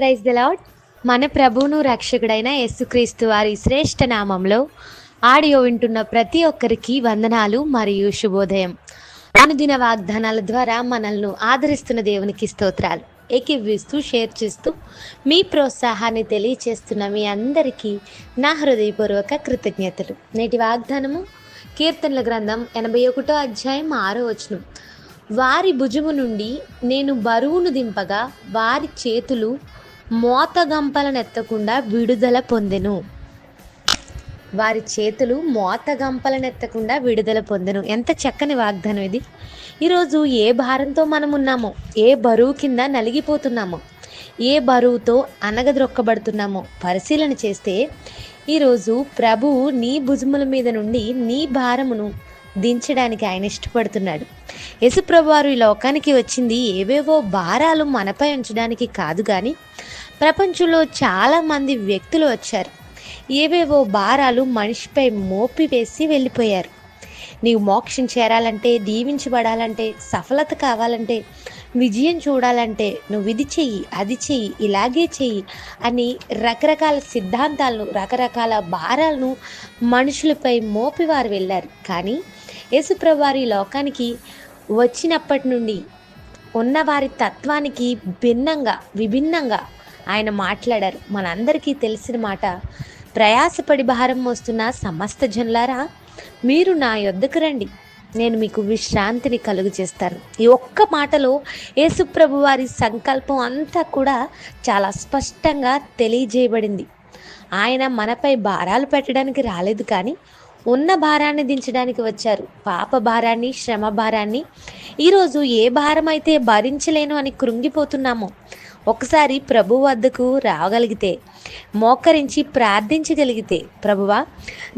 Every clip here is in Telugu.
Praise the lord. మన ప్రభువును రక్షకుడైన యేసుక్రీస్తు వారి శ్రేష్ఠ నామంలో ఆడియో వింటున్న ప్రతి ఒక్కరికి వందనాలు మరియు శుభోదయం. అనుదిన వాగ్దానాల ద్వారా మనల్ని ఆదరిస్తున్న దేవునికి స్తోత్రాలు. ఏకీభవిస్తూ షేర్ చేస్తూ మీ ప్రోత్సాహాన్ని తెలియచేస్తున్న మీ అందరికీ నా హృదయపూర్వక కృతజ్ఞతలు. నేటి వాగ్దానము కీర్తనల గ్రంథం 81వ అధ్యాయం 6వ వచనం. వారి భుజము నుండి నేను బరువును దింపగా వారి చేతులు మోతగంపలనెత్తకుండా విడుదల పొందెను. వారి చేతులు మోతగంపలనెత్తకుండా విడుదల పొందెను. ఎంత చక్కని వాగ్దానం ఇది. ఈరోజు ఏ భారంతో మనం ఉన్నామో, ఏ బరువు కింద నలిగిపోతున్నామో, ఏ బరువుతో అనగద్రొక్కబడుతున్నామో పరిశీలన చేస్తే ఈరోజు ప్రభువు నీ భుజముల మీద నుండి నీ భారమును దించడానికి ఆయన ఇష్టపడుతున్నాడు. యేసుప్రభు వారు ఈ లోకానికి వచ్చింది ఏవేవో భారాలు మనపై ఉంచడానికి కాదు, కానీ ప్రపంచంలో చాలామంది వ్యక్తులు వచ్చారు, ఏవేవో భారాలు మనిషిపై మోపివేసి వెళ్ళిపోయారు. నీవు మోక్షం చేరాలంటే, దీవించబడాలంటే, సఫలత కావాలంటే, విజయం చూడాలంటే నువ్వు ఇది చెయ్యి, అది చెయ్యి, ఇలాగే చెయ్యి అని రకరకాల సిద్ధాంతాలను, రకరకాల భారాలను మనుషులపై మోపివారు వెళ్ళారు. కానీ యేసుప్రభు వారి లోకానికి వచ్చినప్పటి నుండి ఉన్నవారి తత్వానికి విభిన్నంగా ఆయన మాట్లాడారు. మనందరికీ తెలిసిన మాట, ప్రయాసపడి భారం మోస్తున్న సమస్త జనులారా మీరు నా యొద్దకు రండి, నేను మీకు విశ్రాంతిని కలుగు చేస్తాను. ఈ ఒక్క మాటలో యేసుప్రభు వారి సంకల్పం అంతా కూడా చాలా స్పష్టంగా తెలియజేయబడింది. ఆయన మనపై భారాలు పెట్టడానికి రాలేదు, కానీ ఉన్న భారాన్ని దించడానికి వచ్చారు. పాప భారాన్ని, శ్రమ భారాన్ని. ఈరోజు ఏ భారం అయితే భరించలేను అని కృంగిపోతున్నామో, ఒకసారి ప్రభు వద్దకు రాగలిగితే, మోకరించి ప్రార్థించగలిగితే, ప్రభువా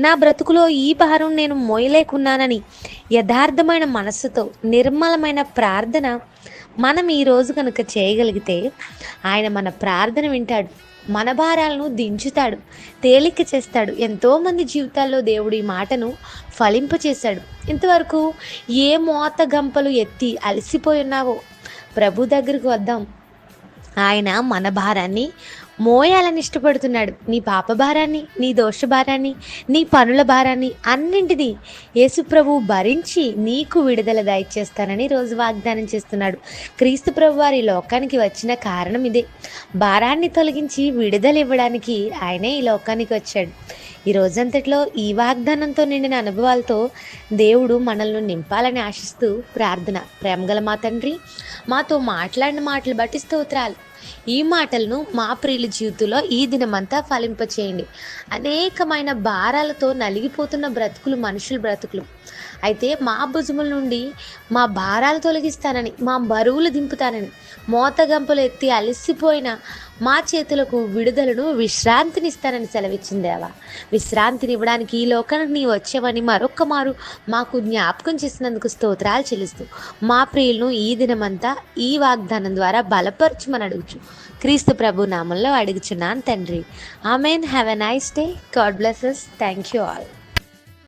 నా బ్రతుకులో ఈ భారం నేను మోయలేకున్నానని యథార్థమైన మనస్సుతో నిర్మలమైన ప్రార్థన మనం ఈరోజు కనుక చేయగలిగితే ఆయన మన ప్రార్థన వింటాడు, మన భారాలను దించుతాడు, తేలిక చేస్తాడు. ఎంతోమంది జీవితాల్లో దేవుడు ఈ మాటను ఫలింపచేశాడు. ఇంతవరకు ఏ మోత గంపలు ఎత్తి అలసిపోయి ఉన్నావో ప్రభు దగ్గరకు వద్దాం. ఆయన మన భారాన్ని మోయాలని ఇష్టపడుతున్నాడు. నీ పాప భారాన్ని, నీ దోష భారాన్ని, నీ పనుల భారాన్ని అన్నింటినీ యేసుప్రభు భరించి నీకు విడుదల దయచేస్తానని రోజు వాగ్దానం చేస్తున్నాడు. క్రీస్తు ప్రభు వారి లోకానికి వచ్చిన కారణం ఇదే. భారాన్ని తొలగించి విడుదల ఇవ్వడానికి ఆయనే ఈ లోకానికి వచ్చాడు. ఈ రోజంతట్లో ఈ వాగ్దానంతో నిండిన అనుభవాలతో దేవుడు మనల్ని నింపాలని ఆశిస్తూ ప్రార్థన. ప్రేమగల మా తండ్రి, మాతో మాట్లాడిన మాటలు బట్టి స్తోత్రాలు. ఈ మాటలను మా ప్రియుల జీవితంలో ఈ దినమంతా ఫలింపచేయండి. అనేకమైన భారాలతో నలిగిపోతున్న బ్రతుకులు మనుషుల బ్రతుకులు అయితే మా భుజముల నుండి మా భారాలు తొలగిస్తానని, మా బరువులు దింపుతానని, మోతగంపలు ఎత్తి అలసిపోయిన మా చేతులకు విడుదలను, విశ్రాంతినిస్తానని సెలవిచ్చిందేవా. విశ్రాంతినివ్వడానికి ఈ లోకానికి నీ వచ్చావని మరొక్క మారు మాకు జ్ఞాపకం చేసినందుకు స్తోత్రాలు చెల్లిస్తూ మా ప్రియులను ఈ దినమంతా ఈ వాగ్దానం ద్వారా బలపరచమని అడుగుచు క్రీస్తు ప్రభు నామంలో అడుగుచున్నాను తండ్రి. Amen. Have a nice day. God bless us. Thank you all.